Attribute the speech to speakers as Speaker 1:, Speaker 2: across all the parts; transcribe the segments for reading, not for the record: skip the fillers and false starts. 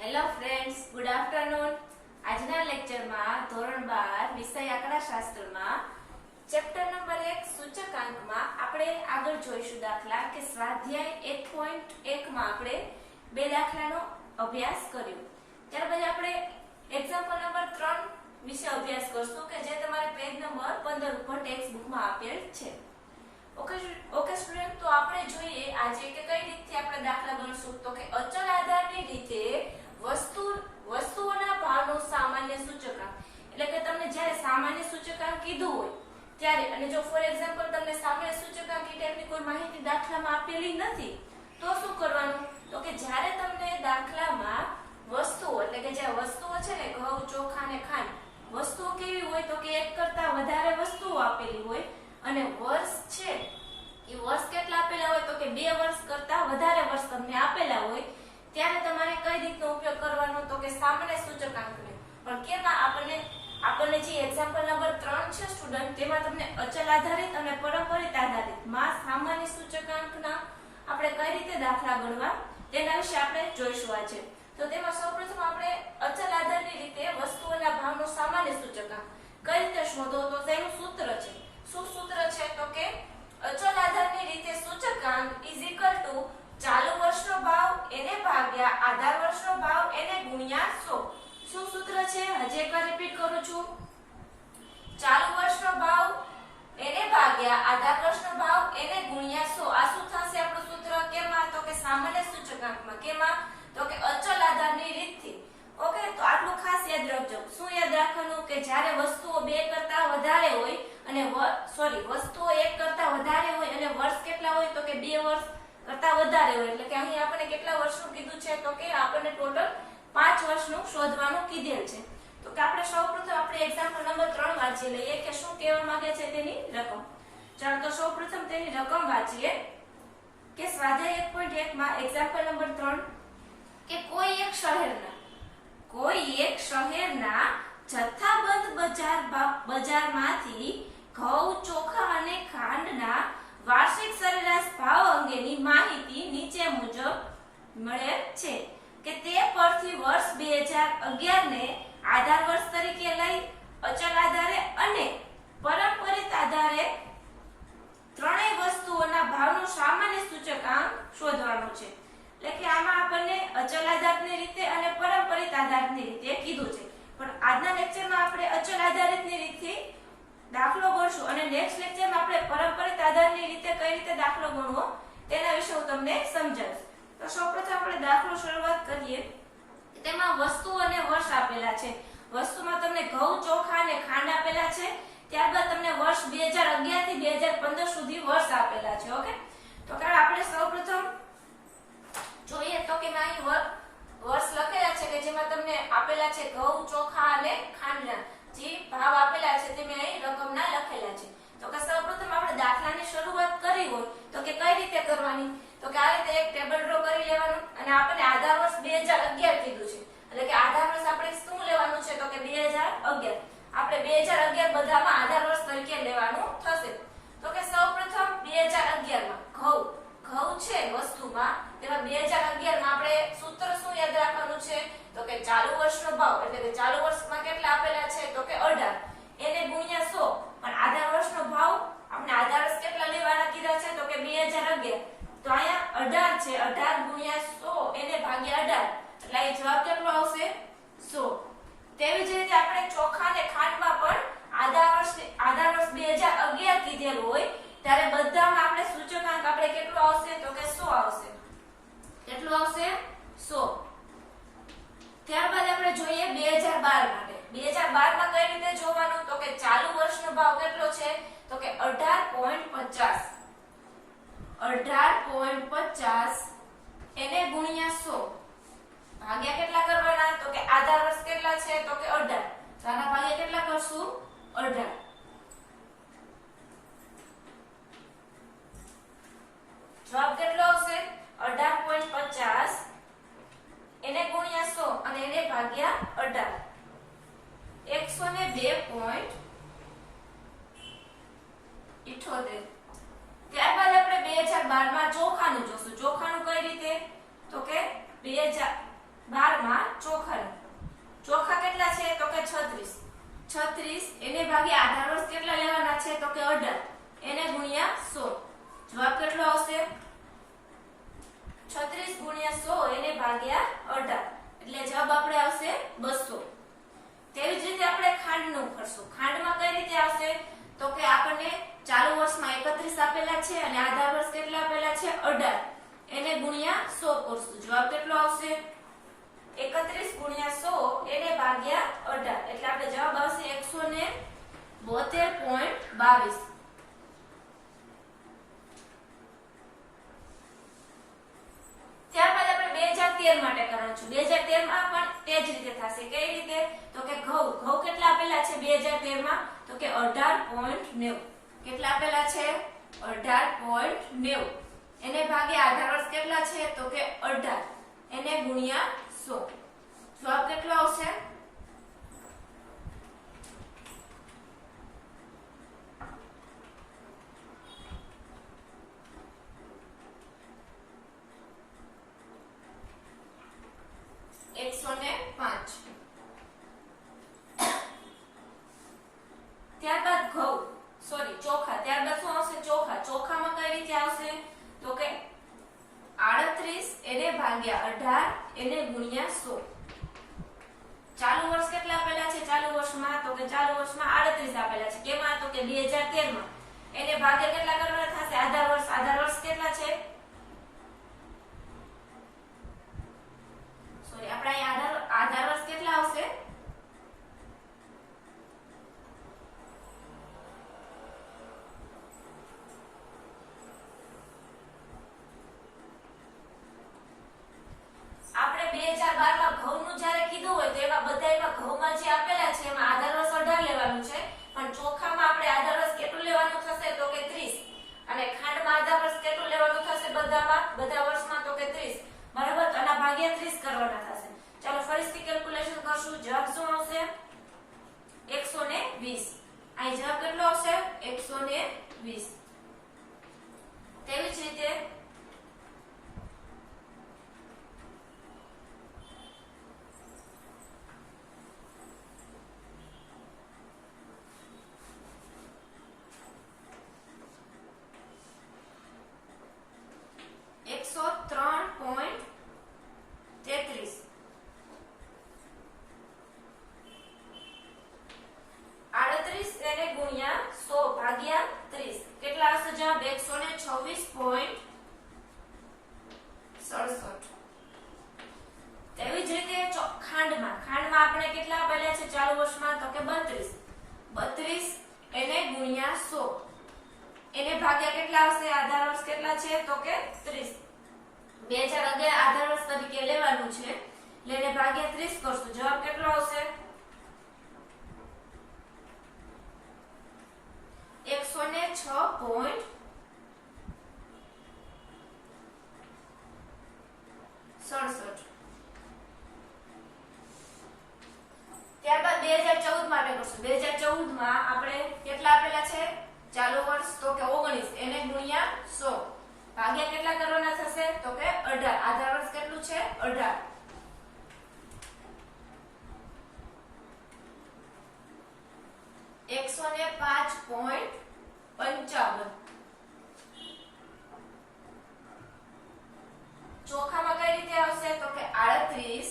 Speaker 1: Hello friends, good afternoon. આજના લેક્ચરમાં ધોરણ 12 વિષય આંકડાશાસ્ત્રમાં ચેપ્ટર નંબર 1 સૂચકાંકમાં આપણે આગળ જોઈશું દાખલા કે સ્વાધ્યાય 1.1 માં આપણે બે દાખલાનો અભ્યાસ કર્યો. ત્યારબાદ આપણે એક્ઝામ્પલ નંબર 3 વિશે અભ્યાસ કરશું કે જે તમારે પેજ નંબર 15 ઉપર ટેક્સ્ટ બુકમાં આપેલ છે. ઓકે સ્ટુડન્ટ, તો આપણે જોઈએ આજે કે કઈ રીતથી આપણે દાખલા ગણશું. તો કે અચળ આધારની રીતે વસ્તુઓના ભાવનું સામાન્ય સૂચકાંક, એટલે કે તમને જ્યારે સામાન્ય સૂચકાંક કીધું હોય ત્યારે, અને જો ફોર એક્ઝામ્પલ તમને સામાન્ય સૂચકાંક એ ટાઈપની કોઈ માહિતી દાખલામાં આપેલી નથી, તો શું કરવાનું? તો કે જ્યારે તમને દાખલામાં વસ્તુઓ, એટલે કે જે વસ્તુઓ છે ને, ઘઉં, ચોખા અને ખાંડ, વસ્તુઓ કેવી હોય તો કે એક કરતા વધારે વસ્તુઓ આપેલી હોય અને વર્ષ છે એ વર્ષ કેટલા આપેલા હોય તો કે 2 વર્ષ કરતા વધારે વર્ષ તમને આપેલા હોય, ત્યારે તમારે કઈ રીતનો ઉપયોગ કરવાનો? તો કે સામાન્ય સૂચકાંકને. પણ કેમાં આપણને જે એક્ઝામ્પલ નંબર 3 છે સ્ટુડન્ટ, તેમાં તમને અચલ આધારિત અને પરંપરિત આધારિત માં સામાન્ય સૂચકાંકના આપણે કઈ રીતે દાખલા ગણવા તેના વિશે આપણે જોઈશું આજે. તો તેમાં સૌપ્રથમ આપણે અચલ આધારની રીતે વસ્તુઓના ભાવનો સામાન્ય સૂચકાંક કઈ રીતે શોધો, તો તેનું સૂત્ર છે. શું સૂત્ર છે? તો કે અચલ આધારની રીતે સૂચકાંક ચાલુ વર્ષનો ભાવ એને ભાગ્યા આધાર વર્ષનો ભાવ એને ગુણ્યા 100. શું સૂત્ર છે? હજી એકવાર રિપીટ કરું છું. ચાલુ વર્ષનો ભાવ એને ભાગ્યા આધાર વર્ષનો ભાવ એને ગુણ્યા 100. આ શું થશે આપણું સૂત્ર? કેમાં? તો કે સામાન્ય સૂચકાંકમાં. કેમાં? તો કે અચલ આધારની રીતથી. ઓકે, તો આટલું ખાસ યાદ રાખજો. શું યાદ રાખવાનું? કે જ્યારે વસ્તુઓ 2 કરતા વધારે હોય અને વસ્તુઓ 1 કરતા વધારે હોય અને વર્ષ કેટલા હોય તો કે 2 વર્ષ કરતા વધારે હોય, એટલે કે અહીં આપણે કેટલા વર્ષનું કીધું છે તો કે આપણને ટોટલ 5 વર્ષનું શોધવાનું કીધેલ છે. તો કે આપણે સૌપ્રથમ આપણે એક્ઝામ્પલ નંબર 3 વાંચી લઈએ કે શું કહેવા માંગે છે તેની રકમ. ચાલો તો સૌપ્રથમ તેની રકમ વાંચીએ કે સ્વાધ્યાય 1.1 માં એક્ઝામ્પલ નંબર 3 કે કોઈ એક શહેરના જથ્થાબંધ બજારમાંથી ઘઉં, ચોખા અને ખાંડના વાર્ષિક સરેરાશ ભાવ અંગેની માહિતી નીચે મુજબ મળે છે કે તે પરથી વર્ષ 2011 ને આધાર વર્ષ તરીકે લઈ અચલ આધારે અને પરંપરિત આધારે ત્રણેય વસ્તુઓના ભાવનું સામાન્ય સૂચકાંક શોધવાનું છે. એટલે કે આમાં આપણને અચલ આધારની રીતે અને પરંપરિત આધારની રીતે કીધું છે. પણ આજના લેક્ચરમાં આપણે અચલ આધારિતની રીતથી દાખલો ગણશું અને નેક્સ્ટ લેક્ચરમાં આપણે પરંપરિત આધારની રીતે કઈ રીતે દાખલો ગણવો તેના વિશે હું તમને સમજાવીશ. તો સૌપ્રથમ આપણે દાખલો શરૂઆત કરીએ. તેમાં વસ્તુ અને વર્ષ આપેલા છે. વસ્તુમાં તમને ઘઉં, ચોખા અને ખાંડ આપેલા છે. ત્યારબાદ તમને વર્ષ 2011 થી 2015 સુધી વર્ષ આપેલા છે. ઓકે, તો આપણે સૌપ્રથમ જોઈએ તો કે અહીં વર્ષ લખેલા છે કે જેમાં તમને આપેલા છે ઘઉં, ચોખા અને ખાંડના જે ભાવ આપેલા છે તે મેં અહીં રકમના લખેલા છે. તો કે સૌપ્રથમ આપણે દાખલાની શરૂઆત કરી હોય તો કે કઈ રીતે કરવાની? તો કે આ રીતે એક ટેબલ ડ્રો કરી લેવાનું અને આપણને આધાર વર્ષ 2011 કીધું છે, એટલે કે આધાર વર્ષ આપણે શું લેવાનું છે તો કે 2011. આપણે 2011 બધામાં આધાર વર્ષ તરીકે લેવાનું થશે. તો કે સૌપ્રથમ 2011 માં ઘઉં છે વસ્તુમાં, તેમાં 2011 માં આપણે સૂત્ર શું યાદ રાખવાનું છે તો કે ચાલુ વર્ષનો ભાવ, એટલે કે ચાલુ વર્ષમાં કેટલા આપેલા છે તો કે 18 એને ગુણ્યા 100. પણ આધાર વર્ષનો ભાવ આપણે આધાર વર્ષ કેટલા લેવાના કીધા છે તો કે 2011, તો અહીંયા 18 છે. 18 ગુણ્યા 100 એને ભાગ્યા 18, એટલે એ જવાબ કેટલો આવશે? 100. તેવી જ રીતે આપણે ચોખા અને ખાંડમાં પણ આધાર વર્ષ 2011 કીધેલું હોય ત્યારે બધામાં આપણે સૂચકાંક આપણે કેટલું આવશે તો કે 100 આવશે. કેટલું આવશે? 100. ત્યારબાદ આપણે જોઈએ 2012 માટે. 2012 માં કઈ રીતે જોવાનું? તો કે ચાલુ વર્ષનો ભાવ કેટલો છે તો કે 18.50. 18.50 એને ગુણ્યા 100 ભાગ્યા કેટલા કરવાના? તો કે આધાર વર્ષ કેટલા છે તો કે 18, તો આના ભાગ્યા કેટલા કરશું? 18. જવાબ કેટલો આવશે? 18.50 એને ગુણ્યા 100 અને એને ભાગ્યા 18, 102.78. ત્યારબાદ આપણે 2012 માં ચોખાનું જોશું. ચોખાનું કઈ રીતે? તો કે 2012 માં 36 એને ભાગ્યા આધાર વર્ષ કેટલા લેવાના છે તો કે 18 એને ગુણ્યા 100 જવાબ કેટલો આવશે 36 ગુણ્યા 100 એને ભાગ્યા 18 એટલે જવાબ આપણે આવશે 200 તેવી જ રીતે આપણે ખાંડનું કરશું ખાંડમાં કઈ રીતે આવશે તો કે આપણને ચાલુ વર્ષમાં 31 આપેલા છે અને આધાર વર્ષ કેટલા આપેલા છે 18 એને ગુણ્યા 100 કરશું જવાબ કેટલો આવશે 31 ગુણ્યા 100 એને ભાગ્યા 18 એટલે આપણે જવાબ આવશે 172.22 ત્યારબાદ આપણે 2013 માટે કરવાનું છે 2013 માં પણ તે જ રીતે થશે કઈ રીતે તો કે ઘઉં કેટલા આપેલા છે 2013 માં તો કે 18.90 કેટલા આપેલા છે 18.90 એને ભાગ્યા આધાર વર્ષ કેટલા છે તો કે 18 એને ગુણ્યા 100 જવાબ કેટલો આવશે 105 ત્યારબાદ ચોખા ત્યારબાદ શું આવશે ચોખામાં કઈ રીતે આવશે તો કે 38 એને ભાગ્યા 18 એને ગુણ્યા 100 ચાલુ વર્ષ કેટલા આપેલા છે ચાલુ વર્ષમાં 38 આપેલા છે કેમાં તો કે 2013 માં એને ભાગ્યા કેટલા કરવાના થશે આધાર વર્ષ કેટલા છે સોરી આપણે અહીં આધાર વર્ષ કેટલા આવશે આપણે 2012 માં ઘઉંનું જ્યારે કીધું હોય તો એવા બધા એવા ઘઉંમાં જે આપેલા છે એમાં આધાર વર્ષ 18 લેવાનું છે પણ ચોખામાં આપણે આધાર વર્ષ કેટલું લેવાનું થશે તો કે 30 અને ખાંડમાં આધાર વર્ષ કેટલું લેવાનું થશે બધા વર્ષમાં તો કે 30 બરાબર તો આના ભાગ્યા 30 કરવાના થશે ચાલો ફરીથી કેલ્ક્યુલેશન કરશું જવાબ શું આવશે 120 અહીં જવાબ કેટલો આવશે 120 તેવી જ રીતે તેવી જ રીતે ખાંડમાં આપણે કેટલા આપેલા છે ચાલુ વર્ષમાં તો કે 32 એને ગુણ્યા 100 એને ભાગ્યા કેટલા આવશે આધાર વર્ષ કેટલા છે તો કે 30 2011 આધાર વર્ષ તરીકે લેવાનું છે એટલે એને ભાગ્યા 30 કરશું જવાબ કેટલો આવશે 106.67 ત્યારબાદ 2014 માટે કરશું 2014 માં આપણે કેટલા આપેલા છે ચાલુ વર્ષ તો કે 19 એને ગુણ્યા 100 ભાગ્યા કેટલા કરવાના થશે તો કે 18 આધાર વર્ષ કેટલું છે 18 105.55 ચોખામાં કઈ રીતે આવશે તો કે 38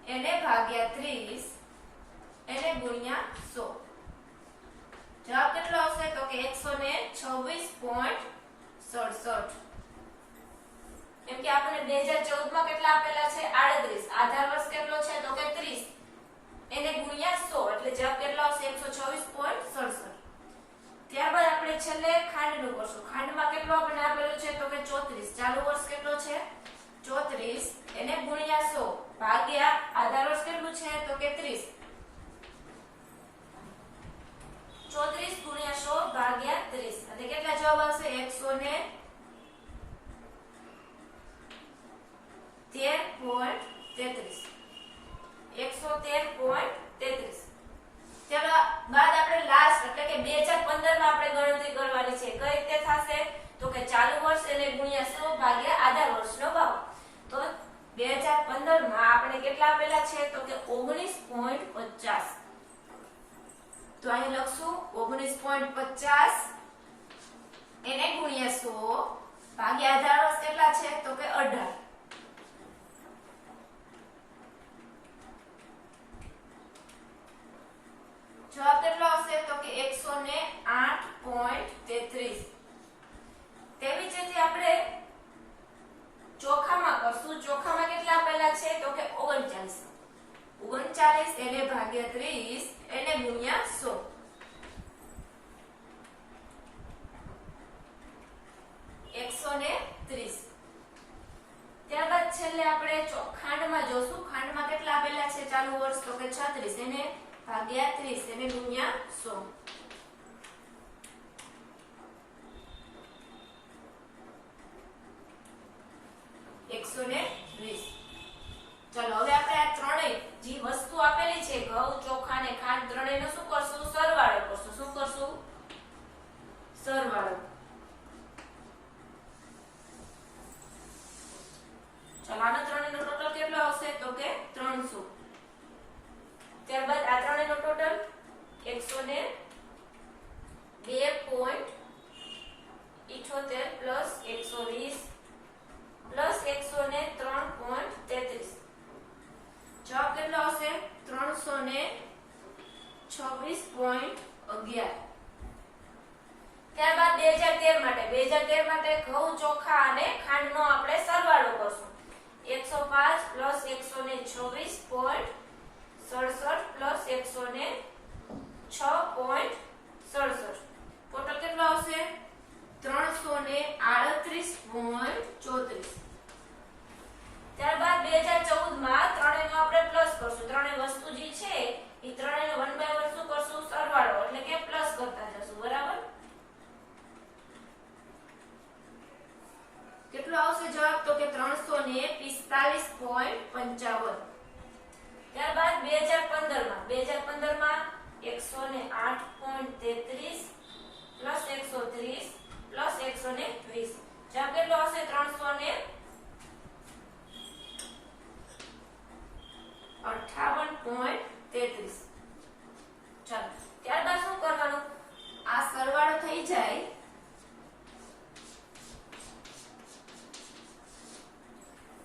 Speaker 1: એને ભાગ્યા 30 એને ગુણ્યા 100 જવાબ કેટલો આવશે તો કે 126.67 કેમ કે આપણે 2014 માં કેટલા આપેલા છે 38 આધાર વર્ષ કેટલો છે તો કે 30 એને ગુણ્યા 100 એટલે જવાબ કેટલો આવશે 126.67 ત્યારબાદ આપણે છેલ્લે ખાંડનું કરશું ખાંડમાં કેટલો આપણે આપેલું છે તો કે 34 ચાલુ વર્ષ કેટલો છે 34 એને ગુણ્યા 100 ભાગ્યા આધાર વર્ષ કેટલું છે તો કે 30 34 ગુણ્યા 100 ભાગ્યા 30 એટલે કેટલા જવાબ આવશે 113.33 113.33 ત્યારબાદ આપણે લાસ્ટ એટલે કે 2015 માં આપણે ગણતરી કરવાની છે કઈ રીતે થશે તો કે ચાલુ વર્ષ એને ગુણ્યા 100 ભાગ્યા આધાર વર્ષનો ભાવ તો 2015 માં આપણે કેટલા આપેલા છે તો કે 19.50 તો અહીં લખશું 19.50 એને ગુણ્યા 100 ભાગ્યા 18 વર્ષ કેટલા છે તો કે 18. જવાબ કેટલો આવશે તો કે 108.33. તેવી જ રીતે આપણે ચોખામાં કરશું. ચોખામાં કેટલા આપેલા છે તો કે 39. 39 એને ભાગ્યા 30 એને ગુણ્યા 100. ત્યારબાદ છેલ્લે આપણે ખાંડમાં જોશું. ખાંડમાં કેટલા આપેલા છે ચાલુ વર્ષ તો કે 36 એને ભાગ્યા 30 એને ગુણ્યા 100. ચલો હવે આપણે આ ત્રણેય જે વસ્તુ આપેલી છે ઘઉં ચોખા અને ખાંડ ત્રણેયનો શું કરશું સરવાળો કરશું. શું કરશું સરવાળો. ચલો આનો ત્રણેયનો ટોટલ કેટલો આવશે તો કે 300. ત્યારબાદ આ ત્રણેયનો ટોટલ 102.78 પ્લસ 120 પ્લસ 103.33. જવાબ કેટલો આવશે 326.11. ત્યારબાદ 2013 માટે ઘઉં ચોખા અને ખાંડનો આપણે સરવાળો કરશું. 105 પ્લસ 126.67 પ્લસ 106.67. ટોટલ કેટલો આવશે 338.34. ત્યારબાદ 2014 માં ત્રણેયનો આપણે પ્લસ કરશું. ત્રણેય વસ્તુ જે છે એ ત્રણેયનો 1 બાય 1 શું કરશું સરવાળો એટલે કે પ્લસ કરતા જશું. બરાબર. કેટલો આવશે જવાબ તો કે 345.55. ત્યારબાદ 2015 માં 108.33 પ્લસ 130 પ્લસ 120. જવાબ કેટલો આવશે 358.33. ચાલો ત્યારબાદ શું કરવાનું આ સરવાળો થઈ જાય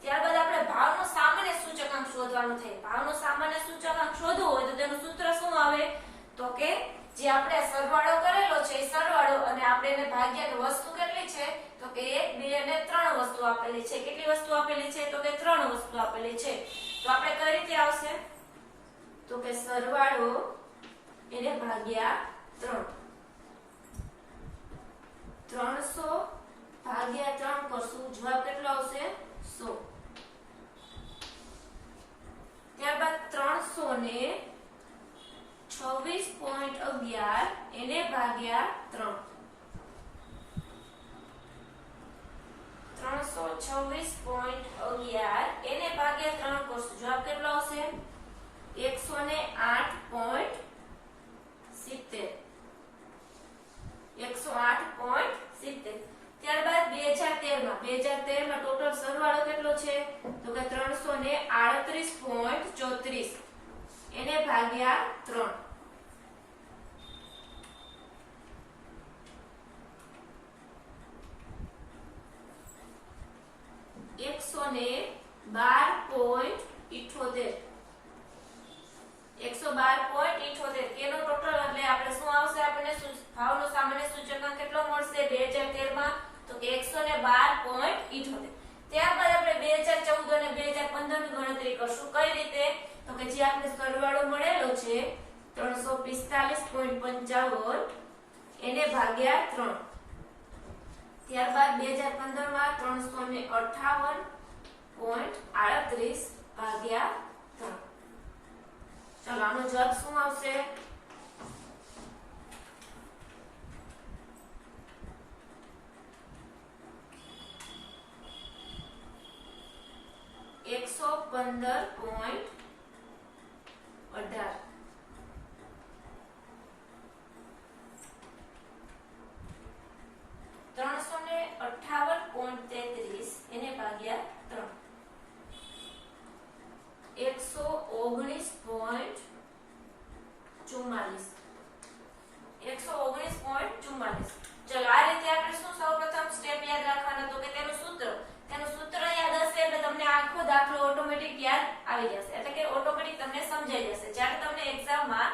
Speaker 1: ત્યારબાદ આપણે ભાવનો સામાન્ય સૂચકાંક શોધવાનું થાય. ભાવનો સામાન્ય સૂચકાંક શોધવો હોય તો તેનું સૂત્ર શું આવે તો કે જે આપણે સરવાળો કરેલો છે એ સરવાળો અને આપણે એને ભાગ્યા વસ્તુ કેટલી છે તો કે 1 2 અને 3 વસ્તુ આપેલી છે. કેટલી વસ્તુ આપેલી છે તો કે 3 વસ્તુ આપેલી છે. તો આપણે કઈ રીતે આવશે તો કે સરવાળો એને ભાગ્યા 3. 300 ભાગ્યા 3 કરશું. જવાબ કેટલો આવશે 100. ત્યારબાદ 326.11 એને ભાગ્યા 3. 326.11 એને ભાગ્યા 3 કરશું. જવાબ કેટલો આવશે 108.70. 108.70. ત્યારબાદ 2013 માં ટોટલ સરવાળો કેટલો છે તો કે 338.34 એને ભાગ્યા 3. 112.78. 112.78 કેનો ટોટલ એટલે આપણે શું આવશે આપણને ભાવનો સામાન્ય સૂચકાંક કેટલો મળશે 2013 માં તો કે 112.78. ત્યારબાદ આપણે 2014 અને 2015 ની ગણતરી કરશું. કઈ રીતે તો કે જે આપણે સરવાળો મળેલો છે 345.55 એને ભાગ્યા 3. ત્યારબાદ 2015 માં 358.38 ભાગ્યા 3. ચાલો આનો જવાબ શું આવશે 115.18. એને ભાગ્યા 3. 119.44. 119.44. ચલો આ રીતે આપણે શું સૌપ્રથમ સ્ટેપ યાદ રાખવાના તો કે તેનું સૂત્ર યાદ હશે એટલે તમને આખો દાખલો ઓટોમેટિક યાદ આવી જશે એટલે કે ઓટોમેટિક તમને સમજાઈ જશે. જ્યારે તમને એક્ઝામમાં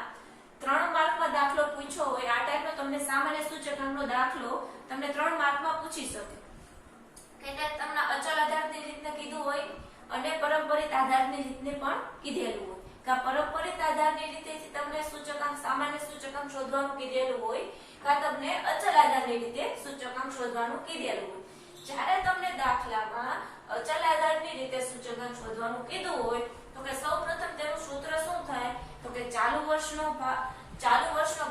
Speaker 1: 3 માર્કમાં દાખલો પૂછ્યો હોય આ ટાઈપનો તમને સામાન્ય સૂચકાંકનો દાખલો તમને 3 માર્કમાં પૂછી શકે કે તમને અચલ આધારની રીતને કીધું હોય અને પરંપરિત આધારની રીતને પણ કીધેલું હોય કે પરંપરિત આધારની રીતેથી તમને સૂચકાંક સામાન્ય સૂચકાંક શોધવાનું કીધેલું હોય કે તમને અચલ આધારની રીતે સૂચકાંક શોધવાનું કીધેલું હોય. જ્યારે તમને દાખલામાં અચલ આધારની રીતે સૂચકાંક શોધવાનું કીધું હોય તો કે સૌપ્રથમ તેનું સૂત્ર શું થાય તો કે ચાલુ વર્ષનો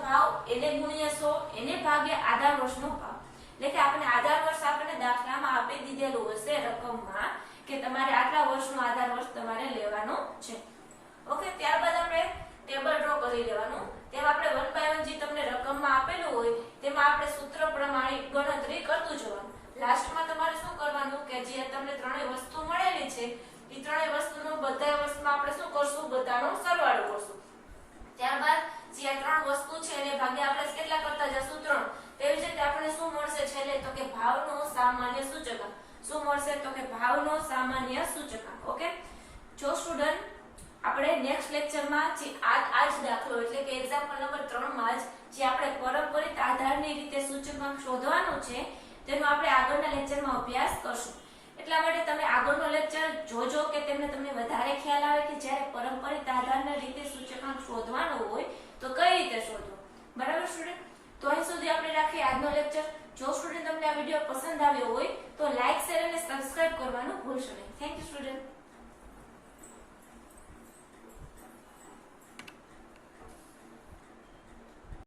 Speaker 1: ભાવ એને ગુણ્યા 100 એને ભાગ્યા આધાર વર્ષનો ભાવ. એટલે કે આપણે આધાર વર્ષ આપણને દાખલામાં આપી દીધેલું હશે રકમમાં કે તમારે આટલા વર્ષનો આધાર વર્ષ તમારે લેવાનો છે. ઓકે, ત્યારબાદ આપણે ટેબલ ડ્રો કરી લેવાનું. તેમાં આપણે 1 બાય 1 જે તમને રકમમાં આપેલું હોય તેમાં આપણે સૂત્ર પ્રમાણે ગણતરી કરતું જવાનું. લાસ્ટમાં તમારે શું કરવાનું કે જે તમને ત્રણેય વસ્તુ મળેલી છે એ ત્રણેય વસ્તુનો બધા વર્ષમાં આપણે શું કરશું બધાનો સરવાળો કરશું. ત્યારબાદ જે આ 3 વસ્તુ છે એને ભાગ્યા આપણે કેટલા કરતા જશું 3. તેવી જ રીતે આપણે શું મળશે છેલ્લે તો કે ભાવનો સામાન્ય સૂચકાંક. શું મળશે તો કે ભાવનો સામાન્ય સૂચકાંક. ઓકે, જો સ્ટુડન્ટ આપણે નેક્સ્ટ લેક્ચરમાં જે આ જ દાખલો એટલે કે એક્ઝામ્પલ નંબર 3 માં જે આપણે પરંપરિત આધારની રીતે સૂચકાંક શોધવાનું છે તેનો આપણે આગળના લેક્ચરમાં અભ્યાસ કરશું. એટલા માટે તમે આગળનો લેક્ચર જોજો કે તમને વધારે ખ્યાલ આવે કે જ્યારે પરંપરિત આધારના રીતે સૂચકાંક શોધવાનો હોય તો કઈ રીતે શોધવું. બરાબર સ્ટુડન્ટ? તો અહીં સુધી આપણે રાખીએ આજનો લેક્ચર. જો સ્ટુડન્ટ તમને આ વિડીયો પસંદ આવ્યો હોય તો લાઈક શેર અને સબસ્ક્રાઇબ કરવાનું ભૂલશો નહીં. Thank you student.